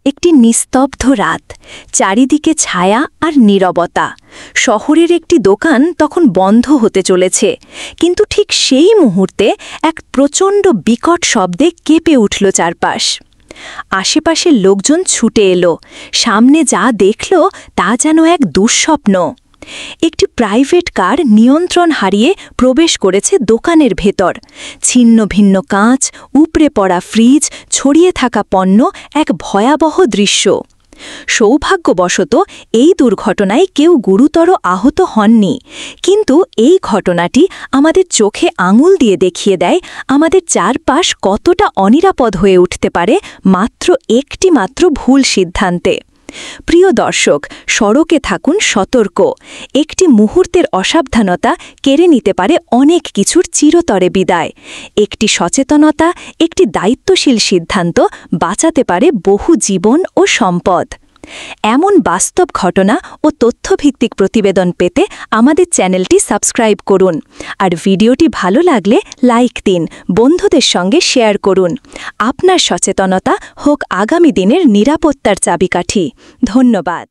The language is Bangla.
একটি নিস্তব্ধ রাত, চারিদিকে ছায়া আর নীরবতা। শহরের একটি দোকান তখন বন্ধ হতে চলেছে, কিন্তু ঠিক সেই মুহূর্তে এক প্রচণ্ড বিকট শব্দে কেঁপে উঠল চারপাশ। আশেপাশের লোকজন ছুটে এলো, সামনে যা দেখল তা যেন এক দুঃস্বপ্ন। একটি প্রাইভেট কার নিয়ন্ত্রণ হারিয়ে প্রবেশ করেছে দোকানের ভেতর। ছিন্ন ভিন্ন কাঁচ, উপড়ে পড়া ফ্রিজ, ছড়িয়ে থাকা পণ্য, এক ভয়াবহ দৃশ্য। সৌভাগ্যবশত এই দুর্ঘটনায় কেউ গুরুতর আহত হননি, কিন্তু এই ঘটনাটি আমাদের চোখে আঙুল দিয়ে দেখিয়ে দেয় আমাদের চারপাশ কতটা অনিরাপদ হয়ে উঠতে পারে মাত্র একটি ভুল সিদ্ধান্তে। প্রিয় দর্শক, সড়কে থাকুন সতর্ক। একটি মুহূর্তের অসাবধানতা কেড়ে নিতে পারে অনেক কিছুর চিরতরে বিদায়। একটি সচেতনতা, একটি দায়িত্বশীল সিদ্ধান্ত বাঁচাতে পারে বহু জীবন ও সম্পদ। এমন বাস্তব ঘটনা ও তথ্যভিত্তিক প্রতিবেদন পেতে আমাদের চ্যানেলটি সাবস্ক্রাইব করুন। আর ভিডিওটি ভালো লাগলে লাইক দিন, বন্ধুদের সঙ্গে শেয়ার করুন। আপনার সচেতনতা হোক আগামী দিনের নিরাপত্তার চাবিকাঠি। ধন্যবাদ।